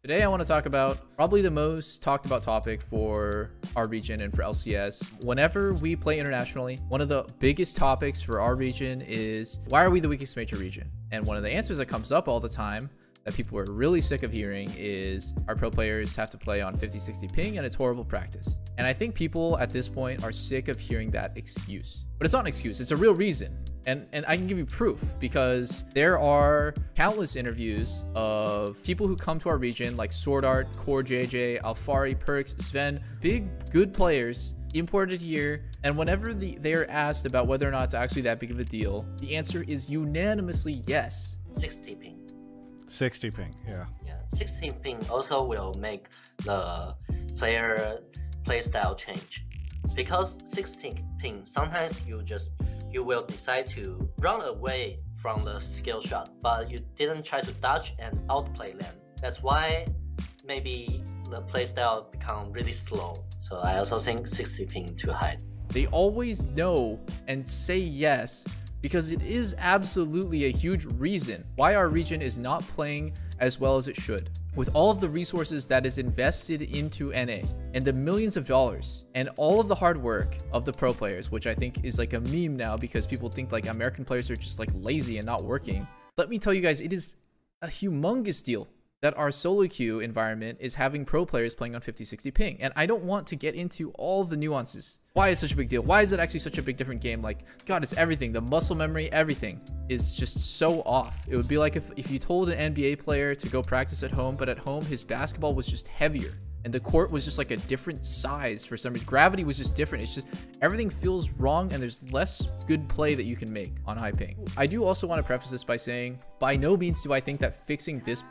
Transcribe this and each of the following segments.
Today I want to talk about probably the most talked about topic for our region and for LCS. Whenever we play internationally, one of the biggest topics for our region is, why are we the weakest major region? And one of the answers that comes up all the time that people are really sick of hearing is our pro players have to play on 50-60 ping and it's horrible practice. And I think people at this point are sick of hearing that excuse. But it's not an excuse, it's a real reason. And I can give you proof because there are countless interviews of people who come to our region like Sword Art, Core JJ, Alfari, Perks, Sven, big, good players imported here. And whenever they are asked about whether or not it's actually that big of a deal, the answer is unanimously yes. 60 ping. 60 ping, yeah. Yeah, 16 ping also will make the player playstyle change. Because 16 ping, sometimes you will decide to run away from the skill shot, but you didn't try to dodge and outplay them. That's why maybe the playstyle become really slow. So I also think 60 ping too high. They always know and say yes because it is absolutely a huge reason why our region is not playing as well as it should. With all of the resources that is invested into NA and the millions of dollars and all of the hard work of the pro players, which I think is like a meme now because people think like American players are just like lazy and not working. Let me tell you guys, it is a humongous deal that our solo queue environment is having pro players playing on 50-60 ping. And I don't want to get into all of the nuances. Why is such a big deal? Why is it actually such a big different game? Like, God, it's everything. The muscle memory, everything is just so off. It would be like if you told an NBA player to go practice at home, but at home his basketball was just heavier and the court was just like a different size for some reason. Gravity was just different. It's just everything feels wrong and there's less good play that you can make on high ping. I do also want to preface this by saying, by no means do I think that fixing this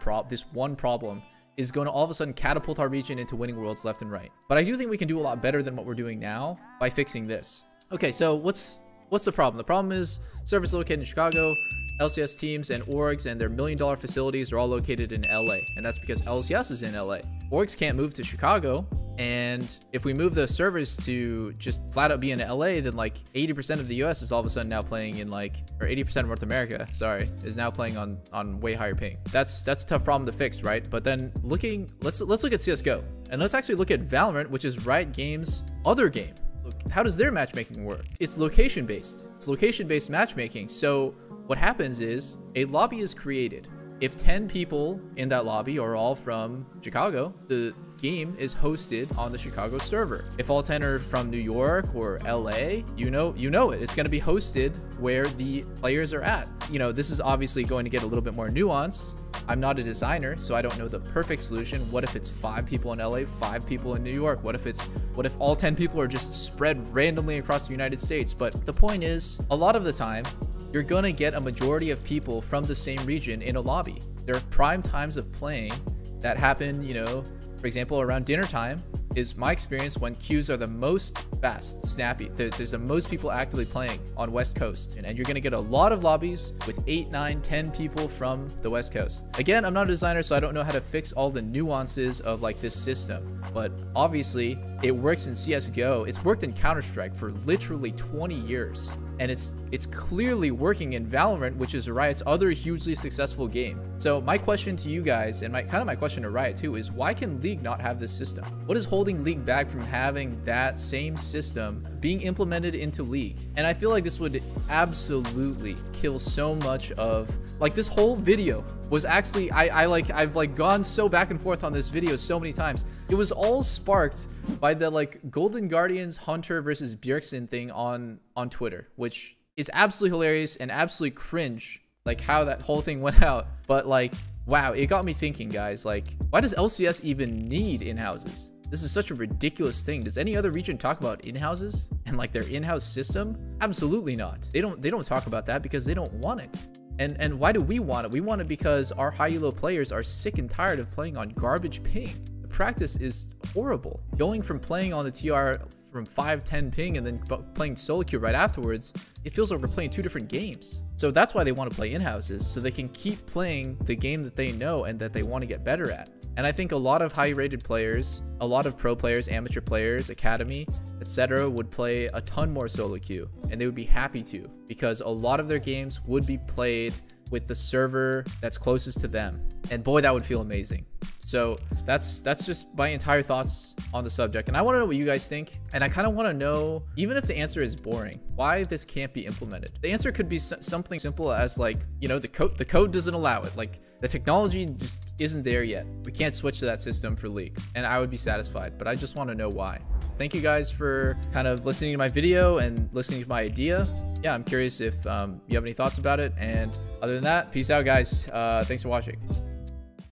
one problem is going to all of a sudden catapult our region into winning worlds left and right. But I do think we can do a lot better than what we're doing now by fixing this. Okay, so what's the problem? The problem is servers located in Chicago, LCS teams and orgs and their $1 million facilities are all located in LA. And that's because LCS is in LA. Orgs can't move to Chicago. And if we move the servers to just flat out be in LA, then like 80% of the US is all of a sudden now playing in like, or 80% of North America, sorry, is now playing on way higher ping. That's a tough problem to fix, right? But then let's look at CSGO. And let's actually look at Valorant, which is Riot Games' other game. Look, how does their matchmaking work? It's location-based. It's location-based matchmaking. So what happens is a lobby is created. If 10 people in that lobby are all from Chicago, the game is hosted on the Chicago server. If all 10 are from New York or LA, you know it. It's going to be hosted where the players are at. You know, this is obviously going to get a little bit more nuanced. I'm not a designer, so I don't know the perfect solution. What if it's 5 people in LA, 5 people in New York? What if all 10 people are just spread randomly across the United States? But the point is, a lot of the time, you're gonna get a majority of people from the same region in a lobby. There are prime times of playing that happen, you know, for example, around dinner time is my experience when queues are the most fast, snappy. There's the most people actively playing on West Coast. And you're gonna get a lot of lobbies with 8, 9, 10 people from the West Coast. Again, I'm not a designer, so I don't know how to fix all the nuances of like this system. But obviously, it works in CSGO. It's worked in Counter-Strike for literally 20 years. And it's clearly working in Valorant, which is Riot's other hugely successful game. So my question to you guys, and my question to Riot too, is why can League not have this system? What is holding League back from having that same system being implemented into League? And I feel like this would absolutely kill so much of, like, this whole video was actually, I've like gone so back and forth on this video so many times. It was all sparked by the like Golden Guardians Hunter versus Bjergsen thing on Twitter, which is absolutely hilarious and absolutely cringe, like how that whole thing went out. But like, wow, it got me thinking, guys, like, why does LCS even need in-houses? This is such a ridiculous thing. Does any other region talk about in-houses and like their in-house system? Absolutely not. They don't talk about that because they don't want it. And why do we want it? We want it because our high elo players are sick and tired of playing on garbage ping. The practice is horrible. Going from playing on the TR from 5-10 ping and then playing solo queue right afterwards, it feels like we're playing 2 different games. So that's why they want to play in-houses, so they can keep playing the game that they know and that they want to get better at. And I think a lot of high-rated players, a lot of pro players, amateur players, academy, etc. would play a ton more solo queue, and they would be happy to, because a lot of their games would be played with the server that's closest to them. And boy, that would feel amazing. So that's just my entire thoughts on the subject. And I want to know what you guys think. And I kind of want to know, even if the answer is boring, why this can't be implemented. The answer could be something simple as like, you know, the code doesn't allow it. Like the technology just isn't there yet. We can't switch to that system for League, and I would be satisfied, but I just want to know why. Thank you guys for kind of listening to my video and listening to my idea. Yeah, I'm curious if you have any thoughts about it. And other than that, peace out, guys. Thanks for watching.